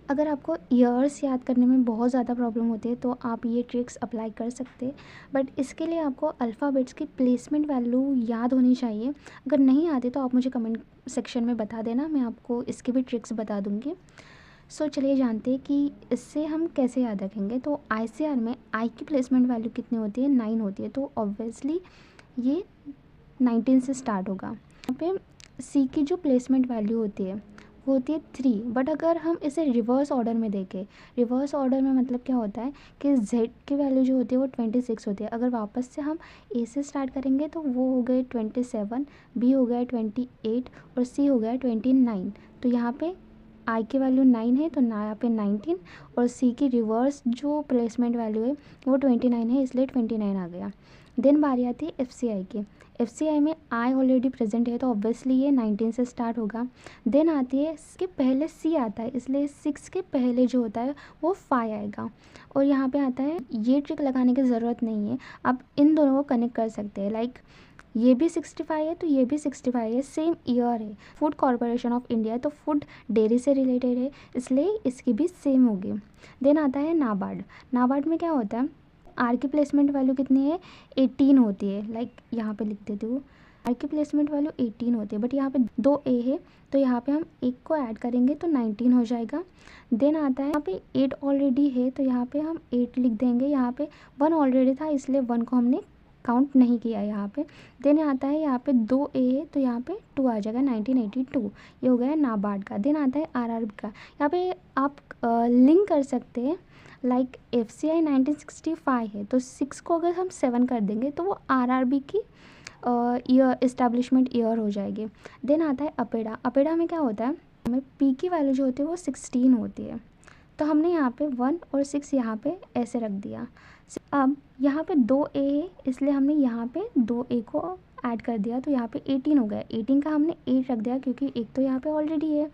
अगर आपको ईयर्स याद करने में बहुत ज़्यादा प्रॉब्लम होती है तो आप ये ट्रिक्स अप्लाई कर सकते हैं, बट इसके लिए आपको अल्फ़ाबेट्स की प्लेसमेंट वैल्यू याद होनी चाहिए। अगर नहीं आती तो आप मुझे कमेंट सेक्शन में बता देना, मैं आपको इसके भी ट्रिक्स बता दूँगी। सो चलिए जानते हैं कि इससे हम कैसे याद रखेंगे। तो आईसीआर में आई की प्लेसमेंट वैल्यू कितनी होती है? 9 होती है, तो ऑब्वियसली ये 19 से स्टार्ट होगा। यहाँ पे सी की जो प्लेसमेंट वैल्यू होती है वो होती है 3, बट अगर हम इसे रिवर्स ऑर्डर में देखें, रिवर्स ऑर्डर में मतलब क्या होता है कि जेड की वैल्यू जो होती है वो 26 होती है। अगर वापस से हम ए से स्टार्ट करेंगे तो वो हो गए 27, बी हो गया 28 और सी हो गया 29। तो यहाँ पे आई की वैल्यू 9 है तो ना यहाँ पे 19, और सी की रिवर्स जो प्लेसमेंट वैल्यू है वो 29 है, इसलिए 29 आ गया। देन बारी आती है एफ सी आई की। एफ सी आई में आई ऑलरेडी प्रेजेंट है तो ऑब्वियसली ये 19 से स्टार्ट होगा। देन आती है इसके पहले सी आता है, इसलिए 6 के पहले जो होता है वो 5 आएगा। और यहाँ पे आता है, ये ट्रिक लगाने की ज़रूरत नहीं है, आप इन दोनों को कनेक्ट कर सकते हैं। लाइक ये भी 65 है तो ये भी 65 है, सेम ईयर है। फूड कॉरपोरेशन ऑफ इंडिया, तो फूड डेयरी से रिलेटेड है, इसलिए इसकी भी सेम होगी। देन आता है नाबार्ड। नाबार्ड में क्या होता है, आर की प्लेसमेंट वैल्यू कितनी है? 18 होती है। लाइक यहाँ पे लिख देती हूँ, आर की प्लेसमेंट वैल्यू 18 होती है, बट यहाँ पे 2 ए है तो यहाँ पे हम एक को ऐड करेंगे तो 19 हो जाएगा। देन आता है यहाँ पे 8 ऑलरेडी है तो यहाँ पे हम 8 लिख देंगे। यहाँ पे 1 ऑलरेडी था इसलिए 1 को हमने काउंट नहीं किया यहाँ पे। देन आता है यहाँ पे 2 ए है तो यहाँ पे 2 आ जाएगा, 1982। ये हो गया नाबार्ड का। देन आता है आरआरबी का। यहाँ पे आप लिंक कर सकते हैं। लाइक एफ सी आई 1965 है तो 6 को अगर हम 7 कर देंगे तो वो आरआरबी की ईयर, इस्टेब्लिशमेंट ईयर हो जाएगी। देन आता है अपेडा। अपेडा में क्या होता है, हमें पी की वैल्यू जो होती है वो 16 होती है, तो हमने यहाँ पे 1 और 6 यहाँ पे ऐसे रख दिया। अब यहाँ पे 2 ए है इसलिए हमने यहाँ पे 2 ए को ऐड कर दिया तो यहाँ पे 18 हो गया। 18 का हमने 8 रख दिया क्योंकि एक तो यहाँ पे ऑलरेडी है,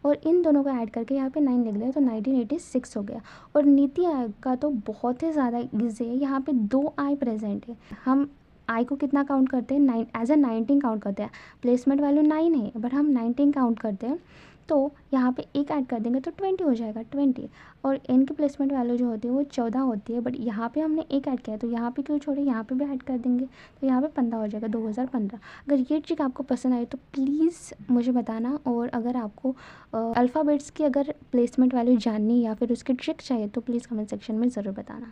और इन दोनों को ऐड करके यहाँ पे 9 लिख दिया तो 1986 हो गया। और नीति आयोग का तो बहुत ही ज़्यादा ईजी है, यहाँ पे 2 आई प्रेजेंट है। हम आई को कितना काउंट करते हैं? 9 एज अ 19 काउंट करते हैं। प्लेसमेंट वैल्यू 9 है बट हम 19 काउंट करते हैं, तो यहाँ पे एक ऐड कर देंगे तो 20 हो जाएगा, 20। और एन की प्लेसमेंट वैल्यू जो होती है वो 14 होती है, बट यहाँ पे हमने एक ऐड किया तो यहाँ पे क्यों छोड़े, यहाँ पे भी ऐड कर देंगे तो यहाँ पे 15 हो जाएगा, 2015। अगर ये ट्रिक आपको पसंद आए तो प्लीज़ मुझे बताना, और अगर आपको अल्फ़ाबेट्स की अगर प्लेसमेंट वैल्यू जाननी या फिर उसकी ट्रिक चाहिए तो प्लीज़ कमेंट सेक्शन में ज़रूर बताना।